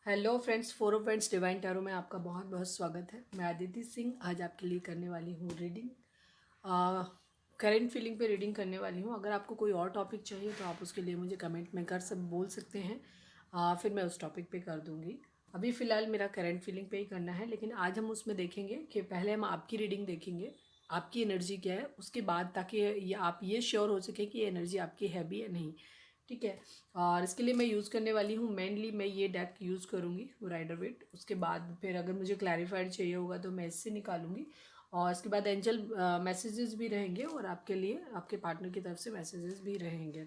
Hello friends, four of friends divine tarot में आपका बहुत बहुत स्वागत है। मैं आदिति सिंह आज आपके लिए करने वाली हूँ रीडिंग। करंट फीलिंग पे रीडिंग करने वाली हूँ। अगर आपको कोई और टॉपिक चाहिए तो आप उसके लिए मुझे कमेंट में बोल सकते हैं। फिर मैं उस टॉपिक पे कर दूँगी। अभी फ़िलहाल मेरा करंट फीलिंग पे ही करना है, लेकिन आज हम उसमें देखेंगे कि पहले हम आपकी रीडिंग देखेंगे, आपकी एनर्जी क्या है, उसके बाद ताकि आप ये श्योर हो सके कि ये एनर्जी आपकी है भी या नहीं। ठीक है। और इसके लिए मैं यूज़ करने वाली हूँ, मेनली मैं ये डेक यूज़ करूँगी राइडर वेट। उसके बाद फिर अगर मुझे क्लैरिफाइड चाहिए होगा तो मैं इससे निकालूंगी। और इसके बाद एंजल मैसेजेस भी रहेंगे और आपके लिए आपके पार्टनर की तरफ से मैसेजेस भी रहेंगे।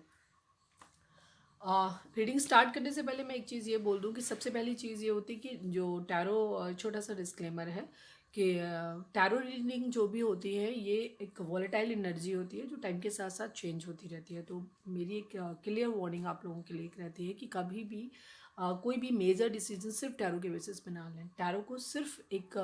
रीडिंग स्टार्ट करने से पहले मैं एक चीज़ ये बोल दूँ कि सबसे पहली चीज़ ये होती है कि जो टैरो, छोटा सा डिस्क्लेमर है कि टैरो रीडिंग जो भी होती है ये एक वॉलेटाइल एनर्जी होती है जो टाइम के साथ साथ चेंज होती रहती है। तो मेरी एक क्लियर वार्निंग आप लोगों के लिए रहती है कि कभी भी कोई भी मेजर डिसीजन सिर्फ टैरो के बेसिस पे ना लें। टैरो को सिर्फ एक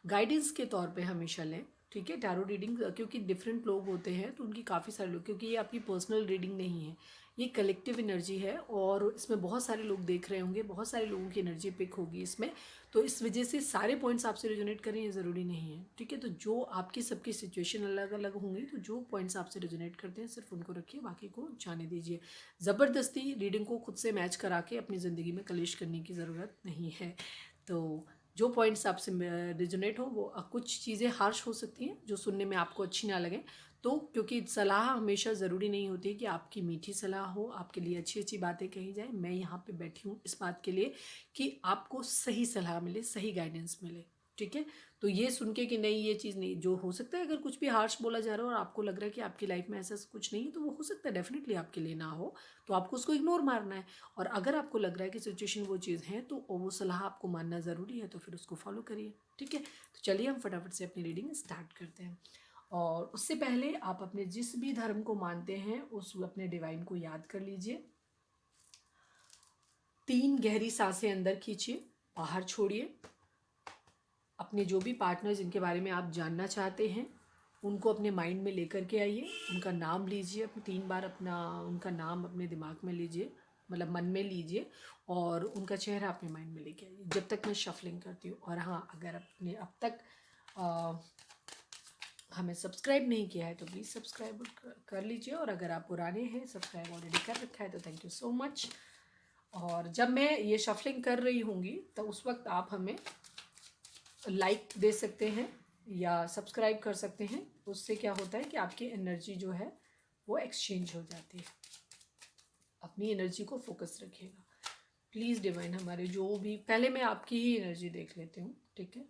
गाइडेंस के तौर पे हमेशा लें। ठीक है। टैरो रीडिंग क्योंकि डिफरेंट लोग होते हैं तो उनकी काफ़ी सारे लोग, क्योंकि ये आपकी पर्सनल रीडिंग नहीं है, ये कलेक्टिव एनर्जी है और इसमें बहुत सारे लोग देख रहे होंगे, बहुत सारे लोगों की एनर्जी पिक होगी इसमें। तो इस वजह से सारे पॉइंट्स आपसे रेजोनेट करें ये ज़रूरी नहीं है। ठीक है। तो जो आपकी सबकी सिचुएशन अलग अलग होंगी, तो जो पॉइंट्स आपसे रेजोनेट करते हैं सिर्फ उनको रखिए, बाकी को जाने दीजिए। ज़बरदस्ती रीडिंग को खुद से मैच करा के अपनी ज़िंदगी में कलेश करने की ज़रूरत नहीं है। तो जो पॉइंट्स आपसे रेजोनेट हो वो कुछ चीज़ें हार्श हो सकती हैं जो सुनने में आपको अच्छी ना लगे। तो क्योंकि सलाह हमेशा ज़रूरी नहीं होती कि आपकी मीठी सलाह हो, आपके लिए अच्छी अच्छी बातें कही जाए। मैं यहाँ पे बैठी हूँ इस बात के लिए कि आपको सही सलाह मिले, सही गाइडेंस मिले। ठीक है। तो ये सुन के कि नहीं ये चीज़ नहीं, जो हो सकता है अगर कुछ भी हार्श बोला जा रहा है और आपको लग रहा है कि आपकी लाइफ में ऐसा कुछ नहीं है तो वो हो सकता है डेफिनेटली आपके लिए ना हो, तो आपको उसको इग्नोर मारना है। और अगर आपको लग रहा है कि सिचुएशन वो चीज़ है तो वो सलाह आपको मानना ज़रूरी है, तो फिर उसको फॉलो करिए। ठीक है। तो चलिए हम फटाफट से अपनी रीडिंग स्टार्ट करते हैं। और उससे पहले आप अपने जिस भी धर्म को मानते हैं उस अपने डिवाइन को याद कर लीजिए। 3 गहरी सांसें अंदर खींचिए, बाहर छोड़िए। अपने जो भी पार्टनर जिनके बारे में आप जानना चाहते हैं उनको अपने माइंड में लेकर के आइए। उनका नाम लीजिए, अपने 3 बार अपना उनका नाम अपने दिमाग में लीजिए, मतलब मन में लीजिए, और उनका चेहरा अपने माइंड में लेके आइए जब तक मैं शफलिंग करती हूँ। और हाँ, अगर आपने अब तक हमें सब्सक्राइब नहीं किया है तो प्लीज़ सब्सक्राइब कर लीजिए, और अगर आप पुराने हैं सब्सक्राइब ऑलरेडी कर रखा है तो थैंक यू सो मच। और जब मैं ये शफलिंग कर रही होंगी तो उस वक्त आप हमें लाइक दे सकते हैं या सब्सक्राइब कर सकते हैं। उससे क्या होता है कि आपकी एनर्जी जो है वो एक्सचेंज हो जाती है। अपनी एनर्जी को फोकस रखिएगा प्लीज़ डिवाइन। हमारे जो भी, पहले मैं आपकी ही एनर्जी देख लेती हूँ। ठीक है।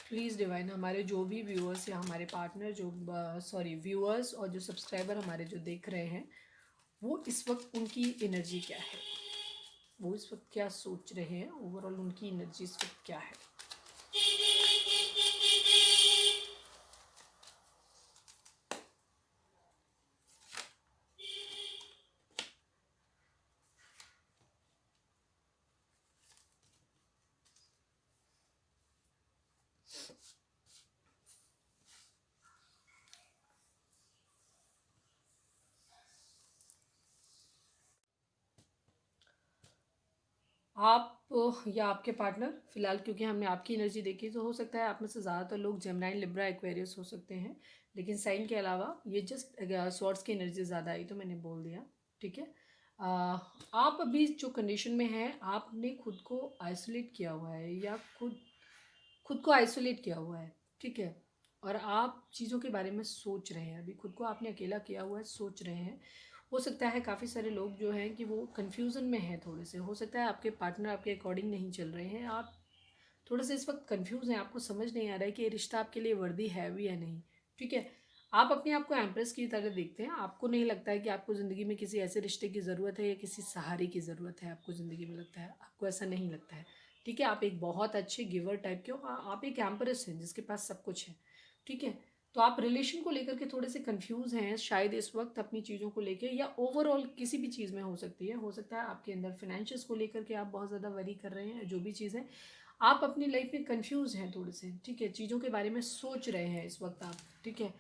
प्लीज़ डिवाइन, हमारे जो भी व्यूअर्स या हमारे पार्टनर जो व्यूअर्स और जो सब्सक्राइबर हमारे जो देख रहे हैं, वो इस वक्त उनकी एनर्जी क्या है, वो इस वक्त क्या सोच रहे हैं, ओवरऑल उनकी एनर्जी इस वक्त क्या है। आप या आपके पार्टनर, फिलहाल क्योंकि हमने आपकी एनर्जी देखी तो हो सकता है आप में से ज़्यादातर लोग जेमिनी, लिब्रा, एक्वेरियस हो सकते हैं, लेकिन साइन के अलावा ये जस्ट स्वॉर्ड्स की एनर्जी ज़्यादा आई तो मैंने बोल दिया। ठीक है। आप अभी जो कंडीशन में हैं, आपने खुद को आइसोलेट किया हुआ है या खुद खुद को आइसोलेट किया हुआ है। ठीक है। और आप चीज़ों के बारे में सोच रहे हैं, अभी खुद को आपने अकेला किया हुआ है, सोच रहे हैं। हो सकता है काफ़ी सारे लोग जो हैं कि वो कन्फ्यूज़न में हैं थोड़े से। हो सकता है आपके पार्टनर आपके अकॉर्डिंग नहीं चल रहे हैं, आप थोड़े से इस वक्त कन्फ्यूज़ हैं, आपको समझ नहीं आ रहा है कि ये रिश्ता आपके लिए वर्दी है भी या नहीं। ठीक है। आप अपने आप को एम्प्रेस की तरह देखते हैं, आपको नहीं लगता है कि आपको ज़िंदगी में किसी ऐसे रिश्ते की ज़रूरत है या किसी सहारे की ज़रूरत है। आपको ज़िंदगी में लगता है, आपको ऐसा नहीं लगता है। ठीक है। आप एक बहुत अच्छे गिवर टाइप के हो, आप एक एम्प्रेस हैं जिसके पास सब कुछ है। ठीक है। तो आप रिलेशन को लेकर के थोड़े से कंफ्यूज हैं शायद इस वक्त अपनी चीज़ों को लेकर, या ओवरऑल किसी भी चीज़ में हो सकती है। हो सकता है आपके अंदर फाइनेंशियल्स को लेकर के आप बहुत ज़्यादा वरी कर रहे हैं। जो भी चीज़ है, आप अपनी लाइफ में कंफ्यूज हैं थोड़े से। ठीक है। चीज़ों के बारे में सोच रहे हैं इस वक्त आप। ठीक है।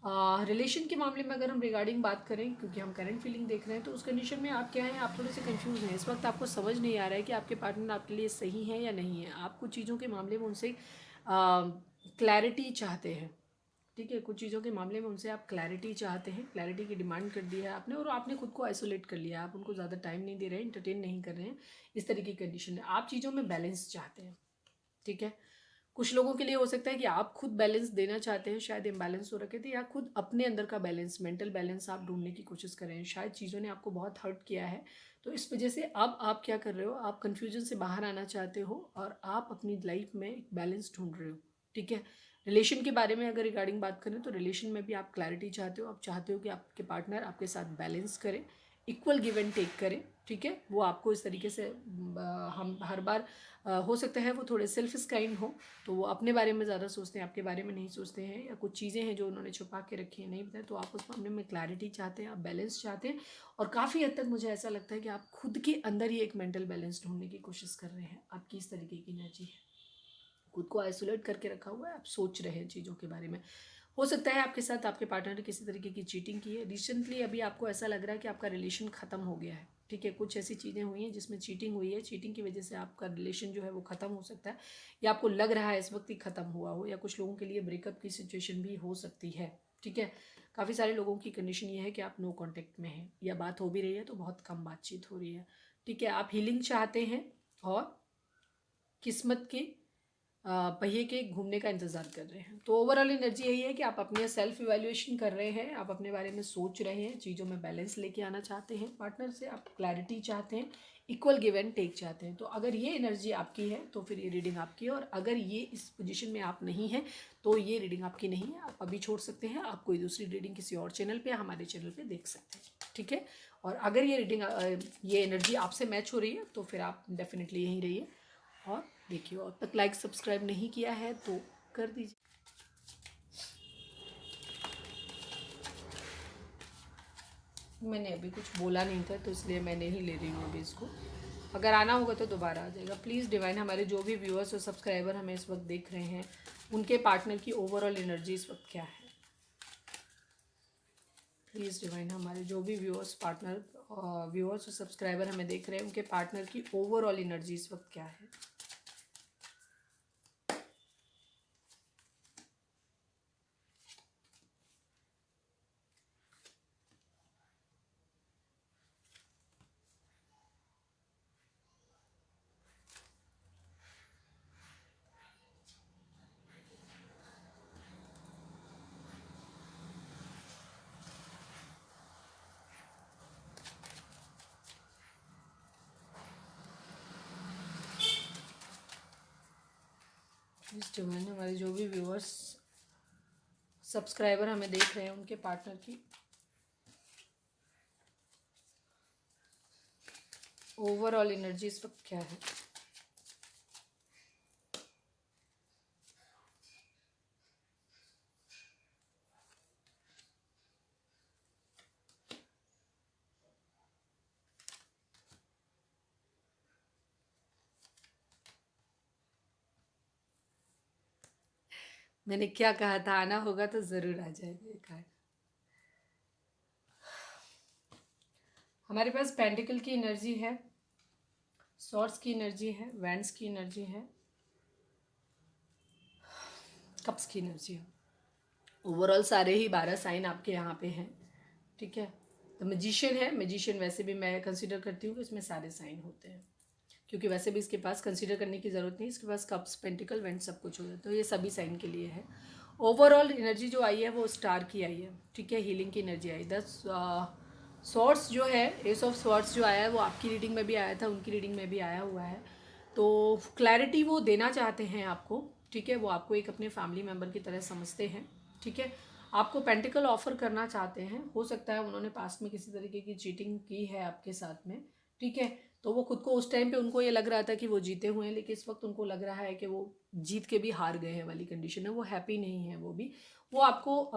रिलेशन के मामले में अगर हम रिगार्डिंग बात करें, क्योंकि हम करंट फीलिंग देख रहे हैं, तो उस कंडीशन में आप क्या है, आप थोड़े से कंफ्यूज हैं इस वक्त। आपको समझ नहीं आ रहा है कि आपके पार्टनर आपके लिए सही है या नहीं है। आप कुछ चीज़ों के मामले में उनसे क्लैरिटी चाहते हैं, ठीक है। कुछ चीज़ों के मामले में उनसे आप क्लैरिटी चाहते हैं, क्लैरिटी की डिमांड कर दी है आपने, और आपने खुद को आइसोलेट कर लिया, आप उनको ज़्यादा टाइम नहीं दे रहे हैं, इंटरटेन नहीं कर रहे हैं। इस तरीके की कंडीशन है। आप चीज़ों में बैलेंस चाहते हैं, ठीक है। कुछ लोगों के लिए हो सकता है कि आप खुद बैलेंस देना चाहते हैं, शायद इम्बैलेंस हो रखे थे, या खुद अपने अंदर का बैलेंस, मेंटल बैलेंस आप ढूंढने की कोशिश कर रहे हैं। शायद चीज़ों ने आपको बहुत हर्ट किया है, तो इस वजह से अब आप क्या कर रहे हो, आप कन्फ्यूजन से बाहर आना चाहते हो और आप अपनी लाइफ में एक बैलेंस ढूंढ रहे हो, ठीक है। रिलेशन के बारे में अगर रिगार्डिंग बात करें, तो रिलेशन में भी आप क्लैरिटी चाहते हो। आप चाहते हो कि आपके पार्टनर आपके साथ बैलेंस करे, इक्वल गिव एंड टेक करे, ठीक है। वो आपको इस तरीके से हम हर बार हो सकता है वो थोड़े सेल्फिश काइंड हो, तो वो अपने बारे में ज़्यादा सोचते हैं, आपके बारे में नहीं सोचते हैं, या कुछ चीज़ें हैं जो उन्होंने छुपा के रखी हैं, नहीं बताया, तो आप उस मामले में क्लैरिटी चाहते हैं, आप बैलेंस चाहते हैं। और काफ़ी हद तक मुझे ऐसा लगता है कि आप खुद के अंदर ही एक मेंटल बैलेंस ढूंढने की कोशिश कर रहे हैं। आपकी इस तरीके की एनर्जी है, खुद को आइसोलेट करके रखा हुआ है, आप सोच रहे हैं चीज़ों के बारे में। हो सकता है आपके साथ आपके पार्टनर ने किसी तरीके की चीटिंग की है रिसेंटली, अभी आपको ऐसा लग रहा है कि आपका रिलेशन ख़त्म हो गया है, ठीक है। कुछ ऐसी चीज़ें हुई हैं जिसमें चीटिंग हुई है, चीटिंग की वजह से आपका रिलेशन जो है वो ख़त्म हो सकता है, या आपको लग रहा है इस वक्त ही ख़त्म हुआ हो, या कुछ लोगों के लिए ब्रेकअप की सिचुएशन भी हो सकती है, ठीक है। काफ़ी सारे लोगों की कंडीशन ये है कि आप नो कॉन्टेक्ट में हैं, या बात हो भी रही है तो बहुत कम बातचीत हो रही है, ठीक है। आप हीलिंग चाहते हैं और किस्मत के पहिए के घूमने का इंतज़ार कर रहे हैं। तो ओवरऑल एनर्जी यही है कि आप अपने सेल्फ इवैल्यूएशन कर रहे हैं, आप अपने बारे में सोच रहे हैं, चीज़ों में बैलेंस लेके आना चाहते हैं, पार्टनर से आप क्लैरिटी चाहते हैं, इक्वल गिव एंड टेक चाहते हैं। तो अगर ये एनर्जी आपकी है तो फिर ये रीडिंग आपकी है, और अगर ये इस पोजीशन में आप नहीं हैं तो ये रीडिंग आपकी नहीं है। आप अभी छोड़ सकते हैं, आप कोई दूसरी रीडिंग किसी और चैनल पर या हमारे चैनल पर देख सकते हैं, ठीक है। और अगर ये रीडिंग ये एनर्जी आपसे मैच हो रही है तो फिर आप डेफिनेटली यहीं रहिए और देखिए। अब तक लाइक सब्सक्राइब नहीं किया है तो कर दीजिए। मैंने अभी कुछ बोला नहीं था तो इसलिए मैं नहीं ले रही हूँ अभी इसको। अगर आना होगा तो दोबारा आ जाएगा। प्लीज़ डिवाइन, हमारे जो भी व्यूअर्स और सब्सक्राइबर हमें इस वक्त देख रहे हैं, उनके पार्टनर की ओवरऑल एनर्जी इस वक्त क्या है। प्लीज़ डिवाइन, हमारे जो भी व्यूअर्स और सब्सक्राइबर हमें देख रहे हैं, उनके पार्टनर की ओवरऑल एनर्जी इस वक्त क्या है। प्लीज़ डिवाइन, हमारे जो भी व्यूअर्स सब्सक्राइबर हमें देख रहे हैं, उनके पार्टनर की ओवरऑल एनर्जी इस वक्त क्या है। मैंने क्या कहा था, आना होगा तो ज़रूर आ जाएगा ये कार्ड। हमारे पास पेंटिकल की एनर्जी है, सॉर्ड्स की एनर्जी है, वैंड्स की एनर्जी है, कप्स की एनर्जी है। ओवरऑल सारे ही 12 साइन आपके यहाँ पे हैं, ठीक है। तो मैजिशियन है, मैजिशियन वैसे भी मैं कंसिडर करती हूँ कि इसमें सारे साइन होते हैं, क्योंकि वैसे भी इसके पास कंसिडर करने की ज़रूरत नहीं, इसके पास कप्स, पेंटिकल, वेंट सब कुछ हो जाता है, तो ये सभी साइन के लिए है। ओवरऑल एनर्जी जो आई है वो स्टार की आई है, ठीक है। हीलिंग की एनर्जी आई। सॉर्ड्स जो है, एस ऑफ सॉर्ड्स जो आया है वो आपकी रीडिंग में भी आया था, उनकी रीडिंग में भी आया हुआ है। तो क्लैरिटी वो देना चाहते हैं आपको, ठीक है। वो आपको एक अपने फैमिली मेम्बर की तरह समझते हैं, ठीक है। आपको पेंटिकल ऑफर करना चाहते हैं। हो सकता है उन्होंने पास्ट में किसी तरीके की चीटिंग की है आपके साथ में, ठीक है। तो वो खुद को उस टाइम पे उनको ये लग रहा था कि वो जीते हुए हैं, लेकिन इस वक्त उनको लग रहा है कि वो जीत के भी हार गए हैं वाली कंडीशन है। वो हैप्पी नहीं है, वो आपको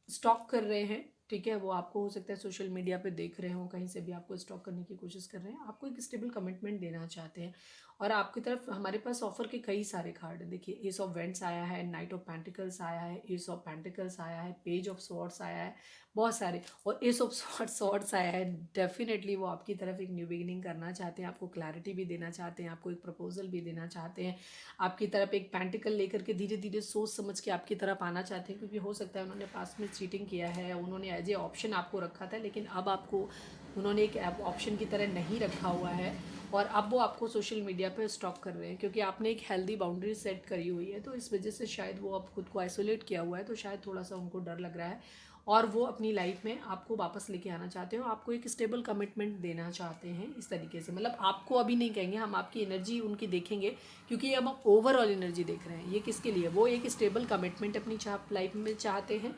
स्टॉक कर रहे हैं, ठीक है, वो आपको हो सकता है सोशल मीडिया पे देख रहे हो, कहीं से भी आपको स्टॉक करने की कोशिश कर रहे हैं, आपको एक स्टेबल कमिटमेंट देना चाहते हैं। और आपकी तरफ हमारे पास ऑफर के कई सारे कार्ड हैं। देखिए, एस ऑफ वेंट्स आया है, नाइट ऑफ पेंटिकल्स आया है, एस ऑफ पेंटिकल्स आया है, पेज ऑफ स्वॉर्ड्स आया है, बहुत सारे, और एस ऑफ स्वॉर्ड्स आया है। डेफिनेटली वो आपकी तरफ एक न्यू बिगिनिंग करना चाहते हैं, आपको क्लैरिटी भी देना चाहते हैं, आपको एक प्रपोजल भी देना चाहते हैं, आपकी तरफ एक पेंटिकल लेकर के धीरे धीरे सोच समझ के आपकी तरफ आना चाहते हैं। क्योंकि हो सकता है उन्होंने पास्ट में चीटिंग किया है, उन्होंने एज ए ऑप्शन आपको रखा था, लेकिन अब आपको उन्होंने एक ऑप्शन की तरह नहीं रखा हुआ है, और अब वो आपको सोशल मीडिया पे स्टॉक कर रहे हैं क्योंकि आपने एक हेल्दी बाउंड्री सेट करी हुई है। तो इस वजह से शायद वो अब खुद को आइसोलेट किया हुआ है, तो शायद थोड़ा सा उनको डर लग रहा है, और वो अपनी लाइफ में आपको वापस लेके आना चाहते हो, आपको एक स्टेबल कमिटमेंट देना चाहते हैं इस तरीके से। मतलब आपको अभी नहीं कहेंगे, हम आपकी एनर्जी उनकी देखेंगे, क्योंकि अब हम ओवरऑल एनर्जी देख रहे हैं। ये किसके लिए? वो एक स्टेबल कमिटमेंट अपनी लाइफ में चाहते हैं,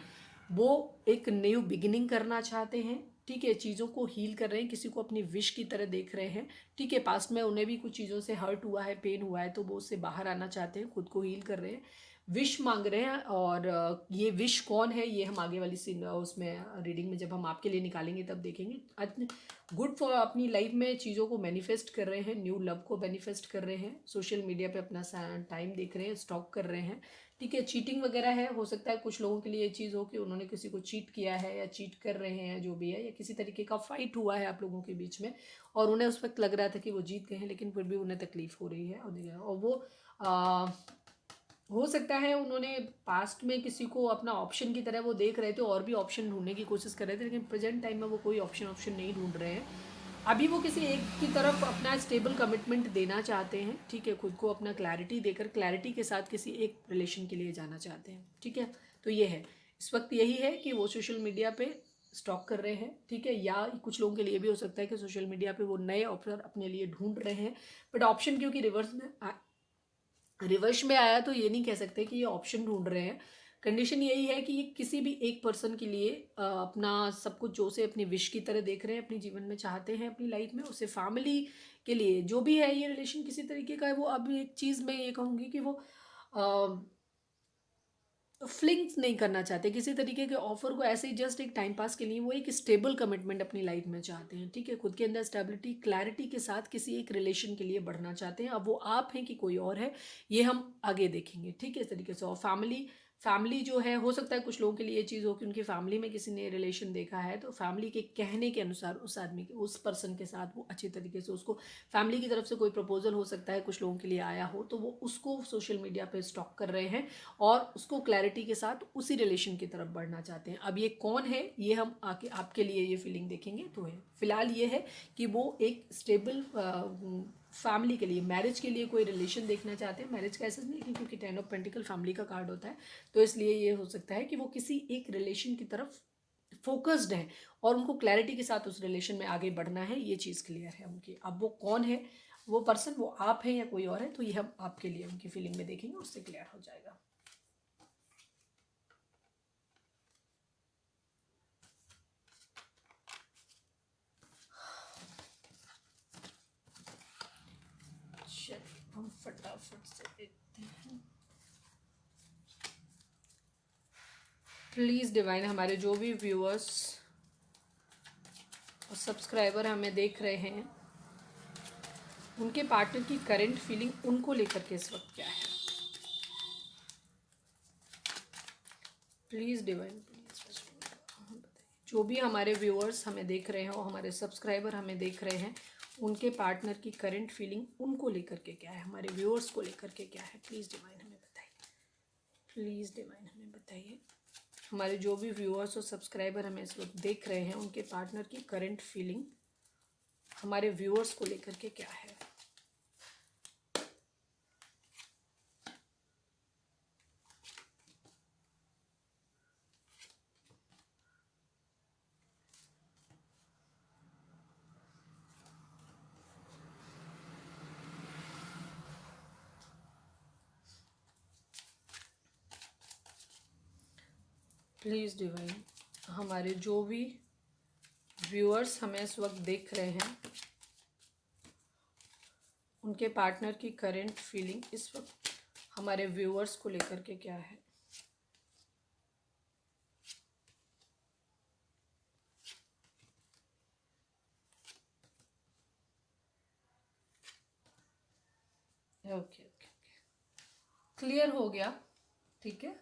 वो एक न्यू बिगिनिंग करना चाहते हैं, ठीक है, चीज़ों को हील कर रहे हैं, किसी को अपनी विश की तरह देख रहे हैं, ठीक है, पास्ट में उन्हें भी कुछ चीज़ों से हर्ट हुआ है, पेन हुआ है, तो वो उससे बाहर आना चाहते हैं, खुद को हील कर रहे हैं, विश मांग रहे हैं। और ये विश कौन है, ये हम आगे वाली सीन उसमें रीडिंग में जब हम आपके लिए निकालेंगे तब देखेंगे। गुड फॉर अपनी लाइफ में चीज़ों को मैनिफेस्ट कर रहे हैं, न्यू लव को मैनिफेस्ट कर रहे हैं, सोशल मीडिया पे अपना टाइम देख रहे हैं, स्टॉक कर रहे हैं, ठीक है। चीटिंग वगैरह है, हो सकता है कुछ लोगों के लिए ये चीज़ हो कि उन्होंने किसी को चीट किया है या चीट कर रहे हैं, जो भी है, या किसी तरीके का फाइट हुआ है आप लोगों के बीच में, और उन्हें उस वक्त लग रहा था कि वो जीत गए हैं, लेकिन फिर भी उन्हें तकलीफ हो रही है, और वो हो सकता है उन्होंने पास्ट में किसी को अपना ऑप्शन की तरह वो देख रहे थे, और भी ऑप्शन ढूंढने की कोशिश कर रहे थे, लेकिन प्रेजेंट टाइम में वो कोई ऑप्शन नहीं ढूंढ रहे हैं। अभी वो किसी एक की तरफ अपना स्टेबल कमिटमेंट देना चाहते हैं, ठीक है, खुद को अपना क्लैरिटी देकर क्लैरिटी के साथ किसी एक रिलेशन के लिए जाना चाहते हैं, ठीक है। तो ये है, इस वक्त यही है कि वो सोशल मीडिया पे स्टॉक कर रहे हैं, ठीक है, या कुछ लोगों के लिए भी हो सकता है कि सोशल मीडिया पे वो नए ऑप्शन अपने लिए ढूंढ रहे हैं। बट ऑप्शन क्योंकि रिवर्स में आया, तो ये नहीं कह सकते कि ये ऑप्शन ढूंढ रहे हैं। कंडीशन यही है कि ये किसी भी एक पर्सन के लिए अपना सब कुछ जो से अपनी विश की तरह देख रहे हैं, अपने जीवन में चाहते हैं, अपनी लाइफ में, उसे फैमिली के लिए जो भी है ये रिलेशन किसी तरीके का है। वो अब एक चीज़ मैं ये कहूँगी कि वो फ्लिंग्स नहीं करना चाहते किसी तरीके के ऑफर को, ऐसे ही जस्ट एक टाइम पास के लिए। वो एक स्टेबल कमिटमेंट अपनी लाइफ में चाहते हैं, ठीक है, खुद के अंदर स्टेबिलिटी क्लैरिटी के साथ किसी एक रिलेशन के लिए बढ़ना चाहते हैं। अब वो आप हैं कि कोई और है, ये हम आगे देखेंगे, ठीक है, इस तरीके से। और फैमिली जो है, हो सकता है कुछ लोगों के लिए ये चीज़ हो कि उनकी फैमिली में किसी ने रिलेशन देखा है, तो फैमिली के कहने के अनुसार उस आदमी के, उस पर्सन के साथ वो अच्छी तरीके से, उसको फैमिली की तरफ से कोई प्रपोजल हो सकता है कुछ लोगों के लिए आया हो, तो वो उसको सोशल मीडिया पे स्टॉक कर रहे हैं, और उसको क्लैरिटी के साथ उसी रिलेशन की तरफ बढ़ना चाहते हैं। अब ये कौन है, ये हम आके आपके लिए ये फीलिंग देखेंगे। तो है फिलहाल ये है कि वो एक स्टेबल फैमिली के लिए, मैरिज के लिए कोई रिलेशन देखना चाहते हैं। मैरिज का ऐसा नहीं है, क्योंकि 10 ऑफ पेंटिकल फैमिली का कार्ड होता है, तो इसलिए ये हो सकता है कि वो किसी एक रिलेशन की तरफ फोकस्ड है, और उनको क्लैरिटी के साथ उस रिलेशन में आगे बढ़ना है, ये चीज़ क्लियर है उनकी। अब वो कौन है, वो पर्सन, वो आप हैं या कोई और है, तो ये हम आपके लिए उनकी फीलिंग में देखेंगे, उससे क्लियर हो जाएगा। चलिए हम फटाफट से देखते हैं। प्लीज़ डिवाइन, हमारे जो भी व्यूअर्स और सब्सक्राइबर हमें देख रहे हैं, उनके पार्टनर की करंट फीलिंग उनको लेकर के इस वक्त क्या है। प्लीज़ डिवाइन, प्लीज़ जो भी हमारे व्यूअर्स हमें देख रहे हैं और हमारे सब्सक्राइबर हमें देख रहे हैं, उनके पार्टनर की करंट फीलिंग उनको लेकर के क्या है, हमारे व्यूअर्स को लेकर के क्या है। प्लीज़ डिवाइन हमें बताइए, प्लीज़ डिवाइन हमें बताइए। हमारे जो भी व्यूअर्स और सब्सक्राइबर हमें इस वक्त देख रहे हैं, उनके पार्टनर की करंट फीलिंग हमारे व्यूअर्स को लेकर के क्या है। प्लीज़ डिवाइन, हमारे जो भी व्यूअर्स हमें इस वक्त देख रहे हैं, उनके पार्टनर की करंट फीलिंग इस वक्त हमारे व्यूअर्स को लेकर के क्या है। ओके ओके, क्लियर हो गया। ठीक है,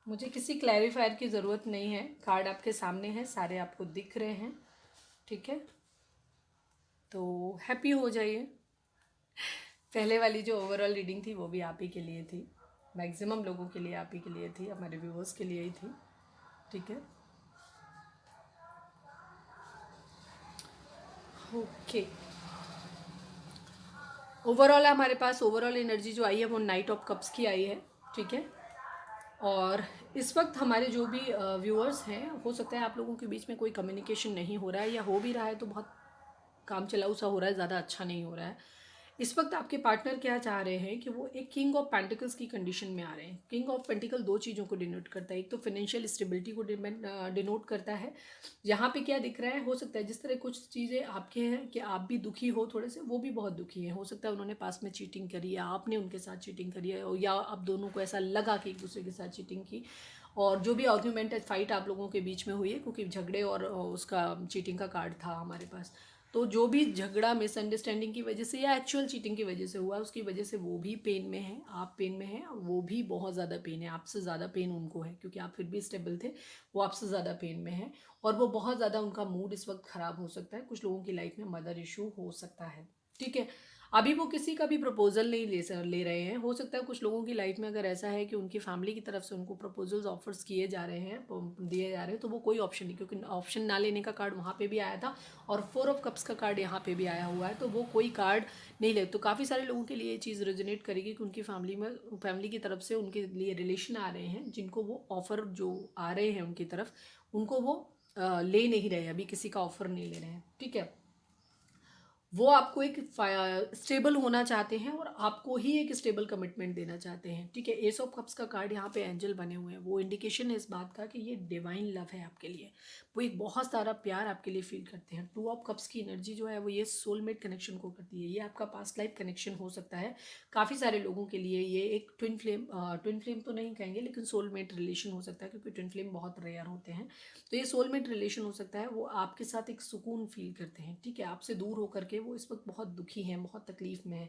मुझे किसी क्लैरिफायर की ज़रूरत नहीं है, कार्ड आपके सामने है, सारे आपको दिख रहे हैं। ठीक है, तो हैप्पी हो जाइए। पहले वाली जो ओवरऑल रीडिंग थी वो भी आप ही के लिए थी, मैक्सिमम लोगों के लिए आप ही के लिए थी, हमारे व्यूअर्स के लिए ही थी। ठीक है, ओके। ओवरऑल हमारे पास ओवरऑल एनर्जी जो आई है वो नाइट ऑफ कप्स की आई है। ठीक है, और इस वक्त हमारे जो भी व्यूअर्स हैं, हो सकता है आप लोगों के बीच में कोई कम्युनिकेशन नहीं हो रहा है, या हो भी रहा है तो बहुत काम चलाऊ सा हो रहा है, ज़्यादा अच्छा नहीं हो रहा है। इस वक्त आपके पार्टनर क्या चाह रहे हैं कि वो एक किंग ऑफ पेंटिकल्स की कंडीशन में आ रहे हैं। किंग ऑफ पेंटिकल दो चीज़ों को डिनोट करता है, एक तो फाइनेंशियल स्टेबिलिटी को डिनोट करता है। यहाँ पे क्या दिख रहा है, हो सकता है जिस तरह कुछ चीज़ें आपके हैं कि आप भी दुखी हो थोड़े से, वो भी बहुत दुखी हैं। हो सकता है उन्होंने पास में चीटिंग करी, या आपने उनके साथ चीटिंग करी है, या आप दोनों को ऐसा लगा कि एक दूसरे के साथ चीटिंग की। और जो भी आर्ग्यूमेंट है, फाइट आप लोगों के बीच में हुई है, क्योंकि झगड़े और उसका चीटिंग का कार्ड था हमारे पास। तो जो भी झगड़ा मिसअंडरस्टैंडिंग की वजह से या एक्चुअल चीटिंग की वजह से हुआ, उसकी वजह से वो भी पेन में है, आप पेन में हैं, वो भी बहुत ज़्यादा पेन है, आपसे ज़्यादा पेन उनको है, क्योंकि आप फिर भी स्टेबल थे, वो आपसे ज़्यादा पेन में है। और वो बहुत ज़्यादा, उनका मूड इस वक्त ख़राब हो सकता है, कुछ लोगों की लाइफ में मदर इशू हो सकता है। ठीक है, अभी वो किसी का भी प्रपोजल नहीं ले रहे हैं। हो सकता है कुछ लोगों की लाइफ में अगर ऐसा है कि उनकी फैमिली की तरफ से उनको प्रपोजल्स ऑफर्स किए जा रहे हैं, दिए जा रहे हैं, तो वो कोई ऑप्शन नहीं, क्योंकि ऑप्शन ना लेने का कार्ड वहाँ पे भी आया था, और 4 ऑफ कप्स का कार्ड यहाँ पे भी आया हुआ है, तो वो कोई कार्ड नहीं ले। तो काफ़ी सारे लोगों के लिए ये चीज़ रेजोनेट करेगी कि उनकी फैमिली की तरफ से उनके लिए रिलेशन आ रहे हैं, जिनको वो ऑफ़र जो आ रहे हैं उनकी तरफ, उनको वो ले नहीं रहे, अभी किसी का ऑफ़र नहीं ले रहे हैं। ठीक है, वो आपको एक स्टेबल होना चाहते हैं, और आपको ही एक स्टेबल कमिटमेंट देना चाहते हैं। ठीक है, एस ऑफ कप्स का कार्ड यहाँ पे एंजल बने हुए हैं, वो इंडिकेशन है इस बात का कि ये डिवाइन लव है आपके लिए, वो एक बहुत सारा प्यार आपके लिए फील करते हैं। 2 ऑफ कप्स की एनर्जी जो है वो ये सोलमेट कनेक्शन को करती है, ये आपका पास्ट लाइफ कनेक्शन हो सकता है। काफ़ी सारे लोगों के लिए ये एक ट्विन फ्लेम तो नहीं कहेंगे, लेकिन सोलमेट रिलेशन हो सकता है, क्योंकि ट्विन फ्लेम बहुत रेयर होते हैं। तो ये सोलमेट रिलेशन हो सकता है, वो आपके साथ एक सुकून फील करते हैं। ठीक है, आपसे दूर होकर के वो इस वक्त बहुत दुखी हैं, बहुत तकलीफ में हैं,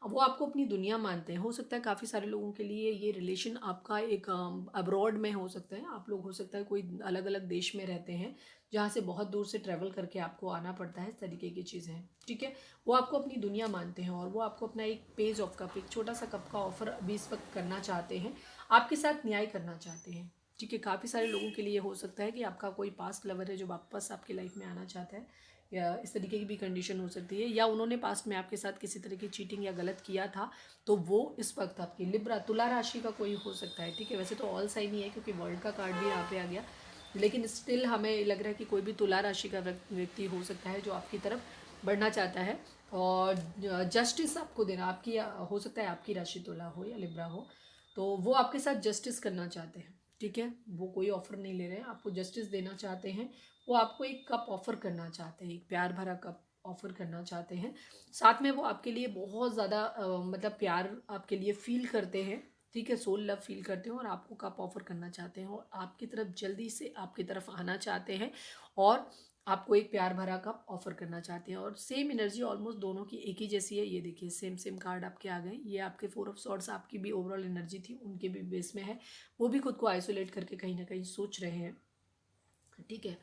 अब वो आपको अपनी दुनिया मानते हैं। हो सकता है काफ़ी सारे लोगों के लिए ये रिलेशन आपका एक अब्रॉड में हो सकता है, आप लोग हो सकता है कोई अलग अलग देश में रहते हैं, जहाँ से बहुत दूर से ट्रैवल करके आपको आना पड़ता है, इस तरीके की चीज़ें हैं। ठीक है, वो आपको अपनी दुनिया मानते हैं, और वो आपको अपना एक पेज ऑफ कप, एक छोटा सा कप का ऑफर अभी इस वक्त करना चाहते हैं, आपके साथ न्याय करना चाहते हैं। ठीक है, काफ़ी सारे लोगों के लिए हो सकता है कि आपका कोई पास्ट लवर है जो वापस आपकी लाइफ में आना चाहता है, या इस तरीके की भी कंडीशन हो सकती है, या उन्होंने पास्ट में आपके साथ किसी तरह की चीटिंग या गलत किया था, तो वो इस वक्त आपकी लिब्रा तुला राशि का कोई हो सकता है। ठीक है, वैसे तो ऑल साइन ही है, क्योंकि वर्ल्ड का कार्ड भी यहाँ पे आ गया, लेकिन स्टिल हमें लग रहा है कि कोई भी तुला राशि का व्यक्ति हो सकता है जो आपकी तरफ बढ़ना चाहता है, और जस्टिस आपको देना, आपकी हो सकता है आपकी राशि तुला हो या लिब्रा हो, तो वो आपके साथ जस्टिस करना चाहते हैं। ठीक है, वो कोई ऑफ़र नहीं ले रहे हैं, आपको जस्टिस देना चाहते हैं, वो आपको एक कप ऑफ़र करना चाहते हैं, एक प्यार भरा कप ऑफ़र करना चाहते हैं। साथ में वो आपके लिए बहुत ज़्यादा मतलब प्यार आपके लिए फ़ील करते हैं। ठीक है, सोल लव फील करते हैं, और आपको कप ऑफ़र करना चाहते हैं, और आपकी तरफ जल्दी से आपकी तरफ आना चाहते हैं, और आपको एक प्यार भरा कप ऑफ़र करना चाहते हैं। और सेम एनर्जी ऑलमोस्ट दोनों की एक ही जैसी है, ये देखिए सेम सेम कार्ड आपके आ गए। ये आपके 4 ऑफ सॉर्ड्स आपकी भी ओवरऑल एनर्जी थी, उनके भी बेस में है, वो भी खुद को आइसोलेट करके कहीं ना कहीं सोच रहे हैं। ठीक है,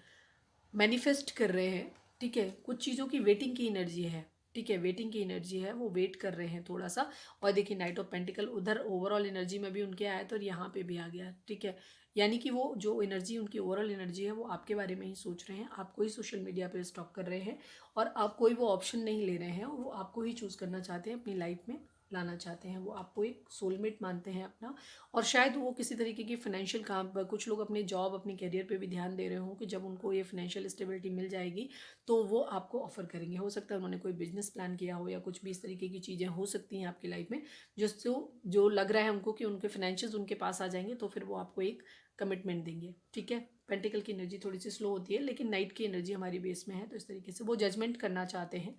मैनिफेस्ट कर रहे हैं। ठीक है, कुछ चीज़ों की वेटिंग की एनर्जी है। ठीक है, वेटिंग की एनर्जी है, वो वेट कर रहे हैं थोड़ा सा। और देखिए नाइट ऑफ पेंटिकल उधर ओवरऑल एनर्जी में भी उनके आया था, और यहाँ पे भी आ गया। ठीक है, यानी कि वो जो एनर्जी उनकी ओवरऑल एनर्जी है, वो आपके बारे में ही सोच रहे हैं, आपको ही सोशल मीडिया पे स्टॉक कर रहे हैं, और आप कोई वो ऑप्शन नहीं ले रहे हैं, वो आपको ही चूज़ करना चाहते हैं, अपनी लाइफ में लाना चाहते हैं, वो आपको एक सोलमेट मानते हैं अपना। और शायद वो किसी तरीके की फाइनेंशियल काम पर, कुछ लोग अपने जॉब अपने करियर पे भी ध्यान दे रहे हों कि जब उनको ये फाइनेंशियल स्टेबिलिटी मिल जाएगी तो वो आपको ऑफर करेंगे। हो सकता है उन्होंने कोई बिजनेस प्लान किया हो, या कुछ भी इस तरीके की चीज़ें हो सकती हैं आपकी लाइफ में, जिससे जो लग रहा है उनको कि उनके फाइनेंशियल्स उनके पास आ जाएंगे, तो फिर वो आपको एक कमिटमेंट देंगे। ठीक है, पेंटिकल की एनर्जी थोड़ी सी स्लो होती है, लेकिन नाइट की एनर्जी हमारी बेस में है, तो इस तरीके से वो जजमेंट करना चाहते हैं,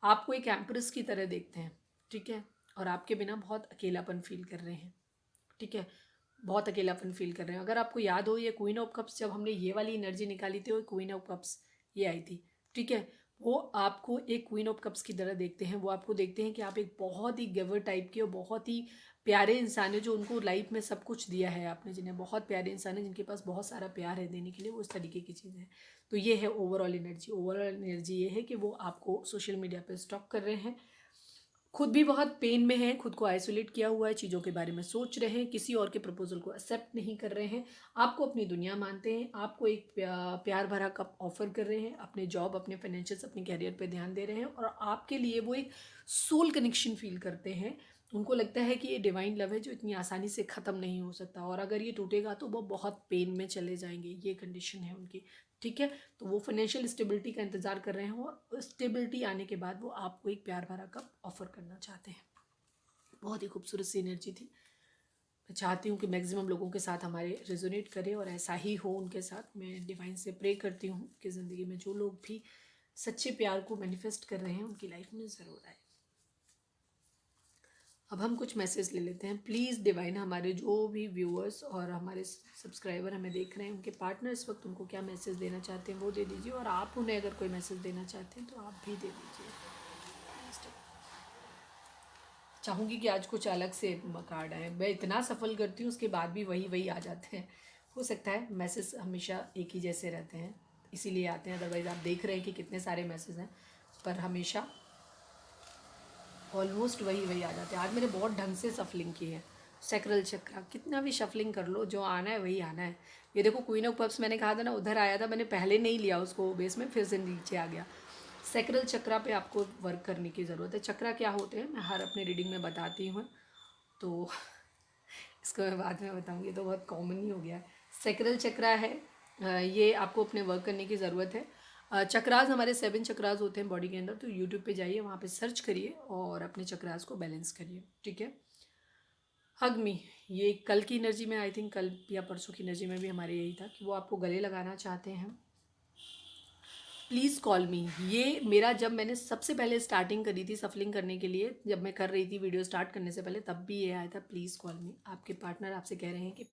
आपको एक एम्प्रेस की तरह देखते हैं। ठीक है, और आपके बिना बहुत अकेलापन फील कर रहे हैं। ठीक है, बहुत अकेलापन फील कर रहे हैं। अगर आपको याद हो, ये क्वीन ऑफ कप्स, जब हमने ये वाली एनर्जी निकाली थी, वो क्वीन ऑफ कप्स ये आई थी। ठीक है, वो आपको एक क्वीन ऑफ कप्स की तरह देखते हैं। वो आपको देखते हैं कि आप एक बहुत ही गिवर टाइप के और बहुत ही प्यारे इंसान है, जो उनको लाइफ में सब कुछ दिया है आपने, जिन्हें बहुत प्यारे इंसान है, जिनके पास बहुत सारा प्यार है देने के लिए, वो इस तरीके की चीज़ है। तो ये है ओवरऑल एनर्जी। ओवरऑल एनर्जी ये है कि वो आपको सोशल मीडिया पे स्टॉक कर रहे हैं, खुद भी बहुत पेन में हैं, खुद को आइसोलेट किया हुआ है, चीज़ों के बारे में सोच रहे हैं, किसी और के प्रपोजल को एक्सेप्ट नहीं कर रहे हैं, आपको अपनी दुनिया मानते हैं, आपको एक प्यार भरा कप ऑफर कर रहे हैं, अपने जॉब, अपने फाइनेंशियल्स, अपने कैरियर पे ध्यान दे रहे हैं, और आपके लिए वो एक सोल कनेक्शन फील करते हैं। उनको लगता है कि ये डिवाइन लव है जो इतनी आसानी से ख़त्म नहीं हो सकता, और अगर ये टूटेगा तो वो बहुत पेन में चले जाएंगे, ये कंडीशन है उनकी। ठीक है, तो वो फाइनेंशियल स्टेबिलिटी का इंतज़ार कर रहे हैं, और स्टेबिलिटी आने के बाद वो आपको एक प्यार भरा कप ऑफर करना चाहते हैं। बहुत ही खूबसूरत सी एनर्जी थी। मैं चाहती हूँ कि मैक्सिमम लोगों के साथ हमारे रेजोनेट करे, और ऐसा ही हो उनके साथ। मैं डिवाइन से प्रे करती हूँ कि ज़िंदगी में जो लोग भी सच्चे प्यार को मैनिफेस्ट कर रहे हैं उनकी लाइफ में ज़रूर आए। अब हम कुछ मैसेज ले लेते हैं। प्लीज़ डिवाइन, हमारे जो भी व्यूअर्स और हमारे सब्सक्राइबर हमें देख रहे हैं, उनके पार्टनर इस वक्त उनको क्या मैसेज देना चाहते हैं वो दे दीजिए, और आप उन्हें अगर कोई मैसेज देना चाहते हैं तो आप भी दे दीजिए। चाहूँगी कि आज कुछ अलग से कार्ड आए। मैं इतना सफल करती हूँ उसके बाद भी वही वही आ जाते हैं। हो सकता है मैसेज हमेशा एक ही जैसे रहते हैं, इसीलिए आते हैं। अदरवाइज़ आप देख रहे हैं कि कितने सारे मैसेज हैं, पर हमेशा ऑलमोस्ट वही वही आ जाते हैं। आज मैंने बहुत ढंग से शफलिंग की है। सैक्रल चक्रा, कितना भी शफलिंग कर लो, जो आना है वही आना है। ये देखो क्वीन ऑफ कप्स मैंने कहा था ना, उधर आया था, मैंने पहले नहीं लिया उसको बेस में, फिर से नीचे आ गया। सैक्रल चक्रा पे आपको वर्क करने की ज़रूरत है। चक्रा क्या होते हैं मैं हर अपने रीडिंग में बताती हूँ, तो इसको मैं बाद में बताऊँगी, तो बहुत कॉमन ही हो गया है। सैक्रल चक्रा है, ये आपको अपने वर्क करने की ज़रूरत है। चक्रास, हमारे 7 चक्रास होते हैं बॉडी के अंदर, तो यूट्यूब पे जाइए, वहाँ पे सर्च करिए और अपने चक्रास को बैलेंस करिए। ठीक है। हग मी, ये कल की एनर्जी में, आई थिंक कल या परसों की एनर्जी में भी हमारे यही था कि वो आपको गले लगाना चाहते हैं। प्लीज़ कॉल मी, ये मेरा जब मैंने सबसे पहले स्टार्टिंग करी थी सफलिंग करने के लिए, जब मैं कर रही थी वीडियो स्टार्ट करने से पहले, तब भी ये आया था, प्लीज़ कॉल मी। आपके पार्टनर आपसे कह रहे हैं कि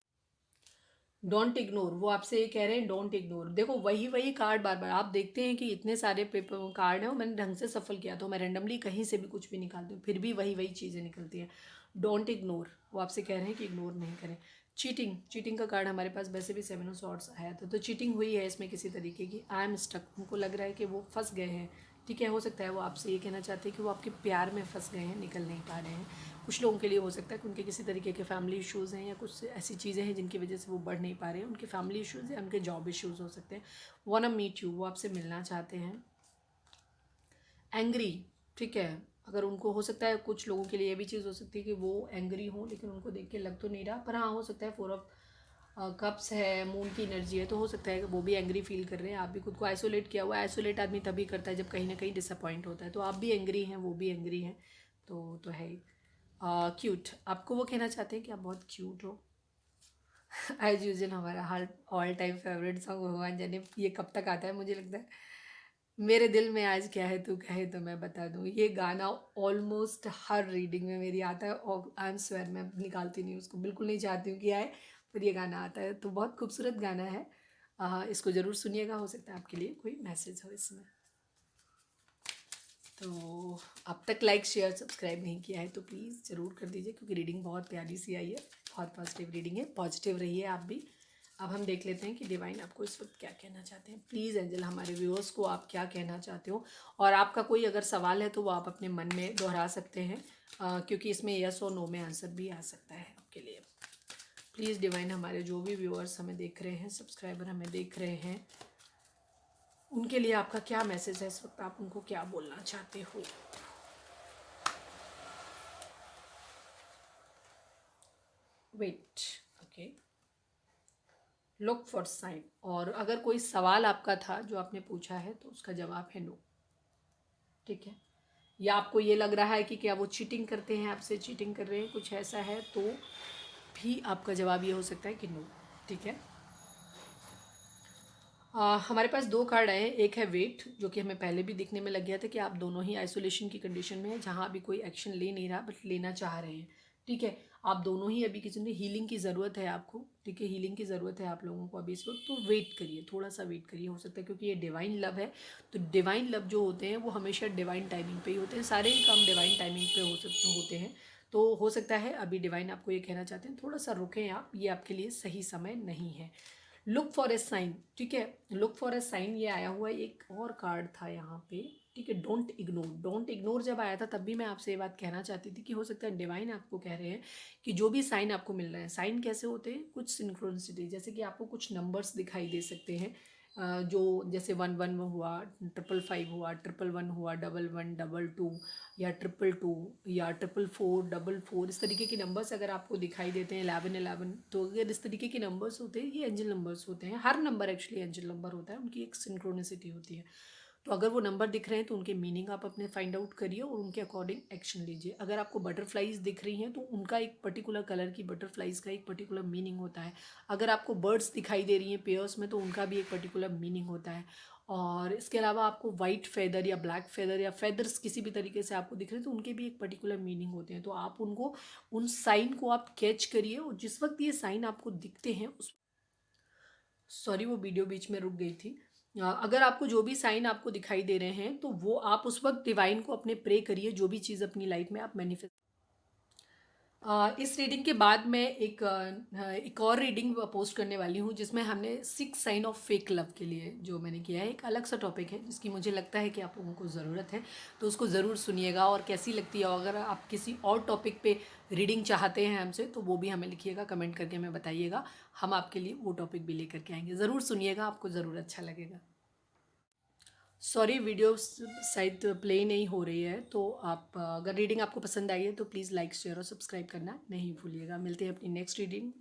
डोंट इग्नोर, वो आपसे ये कह रहे हैं डोंट इग्नोर। देखो वही वही कार्ड बार बार आप देखते हैं कि इतने सारे पेपर कार्ड हैं, और मैंने ढंग से सफल किया, तो मैं रैंडमली कहीं से भी कुछ भी निकालती हूँ, फिर भी वही वही चीज़ें निकलती हैं। डोंट इग्नोर, वो आपसे कह रहे हैं कि इग्नोर नहीं करें। चीटिंग, चीटिंग का कार्ड हमारे पास वैसे भी 7 ऑफ सॉर्ड्स आया था, तो चीटिंग हुई है इसमें किसी तरीके की। आई एम स्टक, उनको लग रहा है कि वो फंस गए हैं। ठीक है, हो सकता है वो आपसे ये कहना चाहते हैं कि वो आपके प्यार में फंस गए हैं, निकल नहीं पा रहे हैं। कुछ लोगों के लिए हो सकता है कि उनके किसी तरीके के फैमिली इश्यूज़ हैं, या कुछ ऐसी चीज़ें हैं जिनकी वजह से वो बढ़ नहीं पा रहे हैं। उनके फैमिली इश्यूज़ या उनके जॉब इश्यूज़ हो सकते हैं। वांना मीट यू, वो आपसे मिलना चाहते हैं। एंग्री, ठीक है, अगर उनको हो सकता है, कुछ लोगों के लिए ये भी चीज़ हो सकती है कि वो एंग्री हों, लेकिन उनको देख के लग तो नहीं रहा, पर हाँ हो सकता है 4 ऑफ कप्स है, मून की एनर्जी है, तो हो सकता है कि वो भी एंग्री फील कर रहे हैं। आप भी खुद को आइसोलेट किया हुआ है। आइसोलेट आदमी तभी करता है जब कहीं ना कहीं डिसअपॉइंट होता है, तो आप भी एंग्री हैं, वो भी एंग्री हैं, तो है ही। क्यूट, आपको वो कहना चाहते हैं कि आप बहुत क्यूट हो। एज यूजल हमारा हर ऑल टाइम फेवरेट सॉन्ग भगवान जाने ये कब तक आता है, मुझे लगता है मेरे दिल में आज क्या है तू कहे तो मैं बता दूँ। ये गाना ऑलमोस्ट हर रीडिंग में मेरी आता है, और आई एम स्वेयर मैं निकालती नहीं उसको, बिल्कुल नहीं चाहती हूँ कि आए, पर ये गाना आता है, तो बहुत खूबसूरत गाना है। इसको ज़रूर सुनिएगा, हो सकता है आपके लिए कोई मैसेज हो इसमें। तो अब तक लाइक शेयर सब्सक्राइब नहीं किया है तो प्लीज़ ज़रूर कर दीजिए, क्योंकि रीडिंग बहुत प्यारी सी आई है, बहुत पॉजिटिव रीडिंग है, पॉजिटिव रहिए आप भी। अब हम देख लेते हैं कि डिवाइन आपको इस वक्त क्या कहना चाहते हैं। प्लीज़ एंजल, हमारे व्यूअर्स को आप क्या कहना चाहते हो, और आपका कोई अगर सवाल है तो वो आप अपने मन में दोहरा सकते हैं, क्योंकि इसमें यस और नो में आंसर भी आ सकता है आपके लिए। प्लीज़ डिवाइन, हमारे जो भी व्यूअर्स हमें देख रहे हैं, सब्सक्राइबर हमें देख रहे हैं, उनके लिए आपका क्या मैसेज है इस वक्त, आप उनको क्या बोलना चाहते हो। Wait, okay, look for sign, और अगर कोई सवाल आपका था जो आपने पूछा है तो उसका जवाब है नो। ठीक है, या आपको ये लग रहा है कि क्या वो चीटिंग करते हैं, आपसे चीटिंग कर रहे हैं, कुछ ऐसा है, तो भी आपका जवाब ये हो सकता है कि नो। ठीक है। हमारे पास 2 कार्ड आए हैं। एक है वेट, जो कि हमें पहले भी दिखने में लग गया था कि आप दोनों ही आइसोलेशन की कंडीशन में हैं, जहाँ अभी कोई एक्शन ले नहीं रहा बट लेना चाह रहे हैं। ठीक है। आप दोनों ही अभी किचन में, हीलिंग की ज़रूरत है आपको, ठीक है, हीलिंग की ज़रूरत है आप लोगों को अभी इस वक्त। तो वेट करिए, थोड़ा सा वेट करिए, हो सकता है क्योंकि ये डिवाइन लव है, तो डिवाइन लव जो होते हैं वो हमेशा डिवाइन टाइमिंग पे ही होते हैं, सारे ही काम डिवाइन टाइमिंग पे हो सकते होते हैं। तो हो सकता है अभी डिवाइन आपको ये कहना चाहते हैं थोड़ा सा रुकें आप, ये आपके लिए सही समय नहीं है। लुक फॉर ए साइन, ठीक है, लुक फॉर ए साइन ये आया हुआ है। एक और कार्ड था यहाँ पे, ठीक है, डोंट इग्नोर। डोंट इग्नोर जब आया था तब भी मैं आपसे ये बात कहना चाहती थी कि हो सकता है डिवाइन आपको कह रहे हैं कि जो भी साइन आपको मिल रहा है, साइन कैसे होते हैं, कुछ सिंक्रोनिसिटी, जैसे कि आपको कुछ नंबर्स दिखाई दे सकते हैं, जो जैसे 1 1 हुआ, 5 5 हुआ, 1 1 हुआ, 1 1 2 2 या 2 2 या 4 4 4 इस तरीके के नंबर्स अगर आपको दिखाई देते हैं, 11 11, तो अगर इस तरीके के नंबर्स होते हैं ये एंजल नंबर्स होते हैं। हर नंबर एक्चुअली एंजल नंबर होता है, उनकी एक सिंक्रोनिसिटी होती है। तो अगर वो नंबर दिख रहे हैं तो उनके मीनिंग आप अपने फाइंड आउट करिए और उनके अकॉर्डिंग एक्शन लीजिए। अगर आपको बटरफ्लाइज दिख रही हैं तो उनका एक पर्टिकुलर कलर की बटरफ्लाइज का एक पर्टिकुलर मीनिंग होता है। अगर आपको बर्ड्स दिखाई दे रही हैं पेयर्स में तो उनका भी एक पर्टिकुलर मीनिंग होता है। और इसके अलावा आपको वाइट फेदर या ब्लैक फेदर या फेदर्स किसी भी तरीके से आपको दिख रहे हैं तो उनके भी एक पर्टिकुलर मीनिंग होते हैं। तो आप उनको, उन साइन को आप कैच करिए और जिस वक्त ये साइन आपको दिखते हैं उस, सॉरी वो वीडियो बीच में रुक गई थी। अगर आपको जो भी साइन आपको दिखाई दे रहे हैं तो वो आप उस वक्त डिवाइन को अपने प्रे करिए, जो भी चीज़ अपनी लाइफ में आप मैनिफेस्ट। इस रीडिंग के बाद मैं एक और रीडिंग पोस्ट करने वाली हूँ जिसमें हमने 6 साइन ऑफ फेक लव के लिए जो मैंने किया है, एक अलग सा टॉपिक है जिसकी मुझे लगता है कि आप लोगों को ज़रूरत है, तो उसको ज़रूर सुनिएगा। और कैसी लगती है, अगर आप किसी और टॉपिक पे रीडिंग चाहते हैं हमसे तो वो भी हमें लिखिएगा, कमेंट करके हमें बताइएगा, हम आपके लिए वो टॉपिक भी लेकर के आएंगे। ज़रूर सुनिएगा, आपको ज़रूर अच्छा लगेगा। सॉरी वीडियो शायद प्ले नहीं हो रही है, तो आप अगर रीडिंग आपको पसंद आई है तो प्लीज़ लाइक शेयर और सब्सक्राइब करना नहीं भूलिएगा। मिलते हैं अपनी नेक्स्ट रीडिंग